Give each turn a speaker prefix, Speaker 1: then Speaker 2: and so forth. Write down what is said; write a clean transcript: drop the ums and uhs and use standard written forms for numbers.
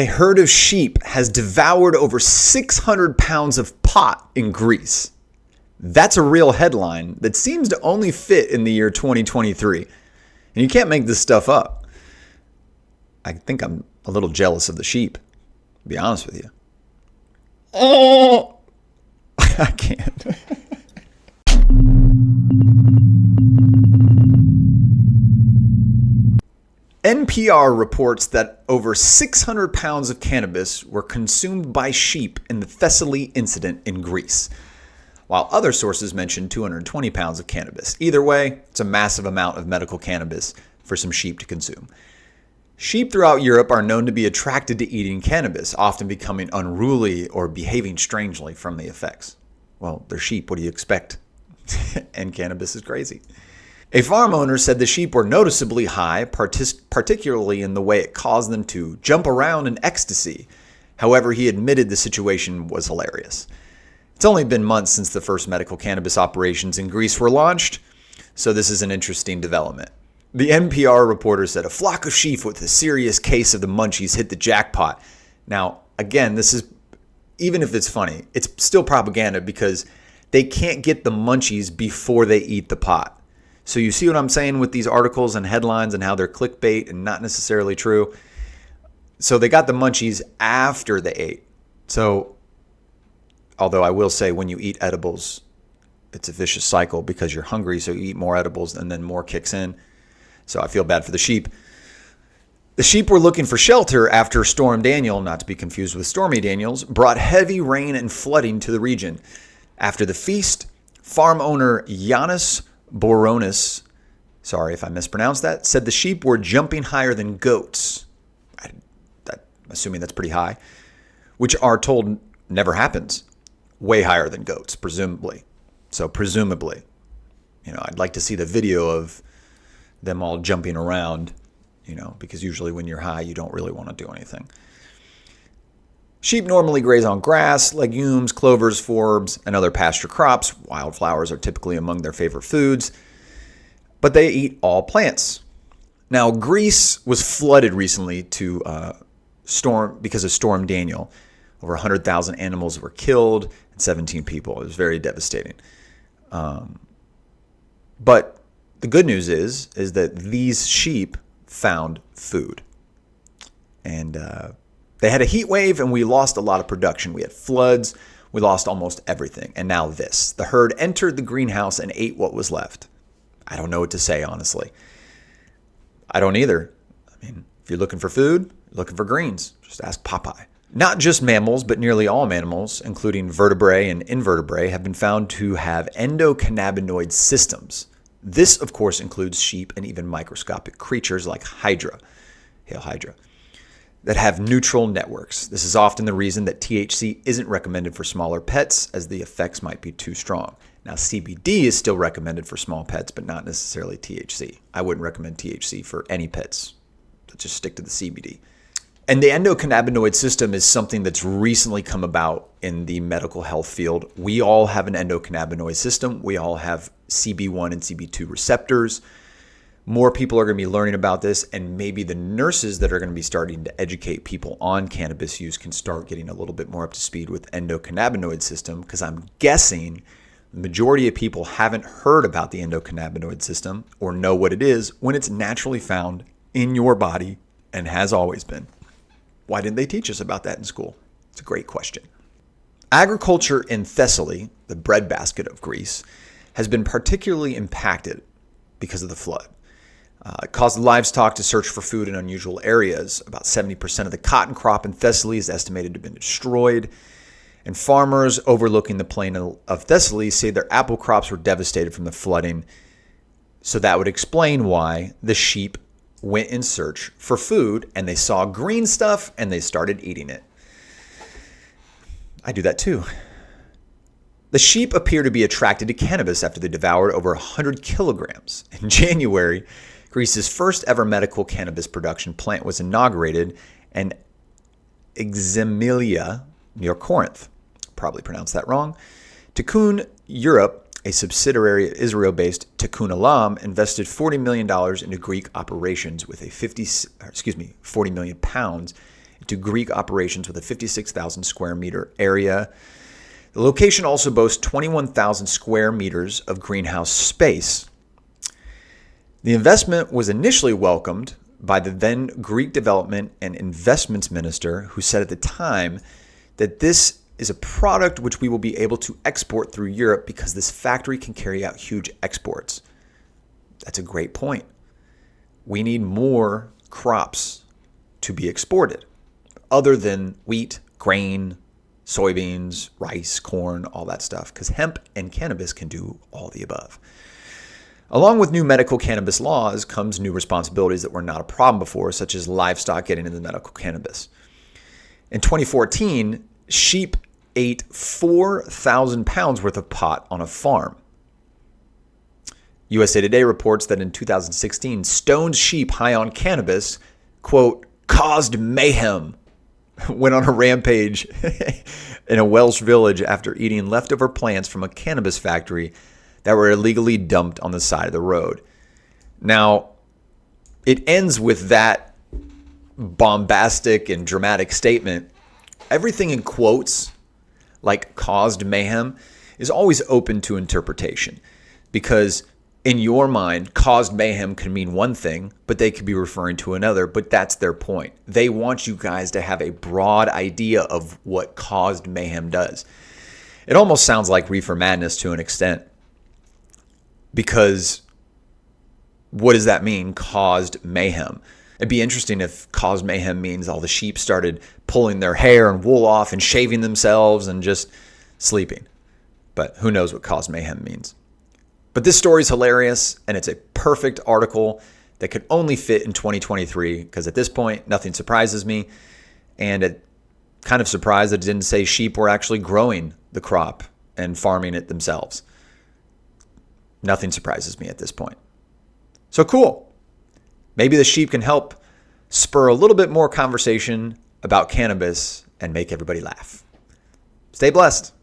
Speaker 1: A herd of sheep has devoured over 600 pounds of pot in Greece. That's a real headline that seems to only fit in the year 2023. And you can't make this stuff up. I think I'm a little jealous of the sheep, to be honest with you. Oh, I can't. NPR reports that over 600 pounds of cannabis were consumed by sheep in the Thessaly incident in Greece, while other sources mention 220 pounds of cannabis. Either way, it's a massive amount of medical cannabis for some sheep to consume. Sheep throughout Europe are known to be attracted to eating cannabis, often becoming unruly or behaving strangely from the effects. Well, they're sheep. What do you expect? And cannabis is crazy. A farm owner said the sheep were noticeably high, particularly in the way it caused them to jump around in ecstasy. However, he admitted the situation was hilarious. It's only been months since the first medical cannabis operations in Greece were launched, so this is an interesting development. The NPR reporter said a flock of sheep with a serious case of the Munchies hit the jackpot. Now, again, this is, even if it's funny, it's still propaganda because they can't get the Munchies before they eat the pot. So you see what I'm saying with these articles and headlines and how they're clickbait and not necessarily true. So they got the Munchies after they ate. So, although I will say when you eat edibles, it's a vicious cycle because you're hungry, so you eat more edibles and then more kicks in. So I feel bad for the sheep. The sheep were looking for shelter after Storm Daniel, not to be confused with Stormy Daniels, brought heavy rain and flooding to the region. After the feast, farm owner Yannis Boronis, sorry if I mispronounced that, said the sheep were jumping higher than goats. I'm assuming that's pretty high, which are told never happens. Way higher than goats, presumably. So presumably, I'd like to see the video of them all jumping around, because usually when you're high, you don't really want to do anything. Sheep normally graze on grass, legumes, clovers, forbs, and other pasture crops. Wildflowers are typically among their favorite foods, but they eat all plants. Now, Greece was flooded recently because of Storm Daniel. Over 100,000 animals were killed and 17 people. It was very devastating. But the good news is that these sheep found food. And they had a heat wave and we lost a lot of production. We had floods. We lost almost everything. And now this. The herd entered the greenhouse and ate what was left. I don't know what to say, honestly. I don't either. I mean, if you're looking for food, looking for greens, just ask Popeye. Not just mammals, but nearly all mammals, including vertebrae and invertebrae, have been found to have endocannabinoid systems. This, of course, includes sheep and even microscopic creatures like Hydra, Hail Hydra, that have neutral networks. This is often the reason that THC isn't recommended for smaller pets, as the effects might be too strong. Now, CBD is still recommended for small pets, but not necessarily THC. I wouldn't recommend THC for any pets. Just stick to the CBD. And the endocannabinoid system is something that's recently come about in the medical health field. We all have an endocannabinoid system. We all have CB1 and CB2 receptors. More people are going to be learning about this, and maybe the nurses that are going to be starting to educate people on cannabis use can start getting a little bit more up to speed with endocannabinoid system, because I'm guessing the majority of people haven't heard about the endocannabinoid system or know what it is when it's naturally found in your body and has always been. Why didn't they teach us about that in school? It's a great question. Agriculture in Thessaly, the breadbasket of Greece, has been particularly impacted because of the flood. It caused livestock to search for food in unusual areas. About 70% of the cotton crop in Thessaly is estimated to have been destroyed. And farmers overlooking the plain of Thessaly say their apple crops were devastated from the flooding. So that would explain why the sheep went in search for food, and they saw green stuff and they started eating it. I do that too. The sheep appear to be attracted to cannabis after they devoured over 100 kilograms. In January, Greece's first ever medical cannabis production plant was inaugurated in Exemilia, near Corinth. Probably pronounced that wrong. Tikkun Europe, a subsidiary of Israel-based Tikkun Olam, invested $40 million into Greek operations with a 40 million pounds into Greek operations with a 56,000 square meter area. The location also boasts 21,000 square meters of greenhouse space. The investment was initially welcomed by the then Greek Development and Investments Minister, who said at the time that this is a product which we will be able to export through Europe because this factory can carry out huge exports. That's a great point. We need more crops to be exported other than wheat, grain, soybeans, rice, corn, all that stuff, because hemp and cannabis can do all the above. Along with new medical cannabis laws comes new responsibilities that were not a problem before, such as livestock getting into medical cannabis. In 2014, sheep ate 4,000 pounds worth of pot on a farm. USA Today reports that in 2016, stoned sheep high on cannabis, quote, caused mayhem, went on a rampage in a Welsh village after eating leftover plants from a cannabis factory that were illegally dumped on the side of the road. Now, it ends with that bombastic and dramatic statement. Everything in quotes, like caused mayhem, is always open to interpretation because in your mind, caused mayhem can mean one thing, but they could be referring to another, but that's their point. They want you guys to have a broad idea of what caused mayhem does. It almost sounds like reefer madness to an extent, because what does that mean, caused mayhem? It'd be interesting if caused mayhem means all the sheep started pulling their hair and wool off and shaving themselves and just sleeping. But who knows what caused mayhem means. But this story is hilarious, and it's a perfect article that could only fit in 2023, because at this point, nothing surprises me. And it kind of surprised that it didn't say sheep were actually growing the crop and farming it themselves. Nothing surprises me at this point. So cool. Maybe the sheep can help spur a little bit more conversation about cannabis and make everybody laugh. Stay blessed.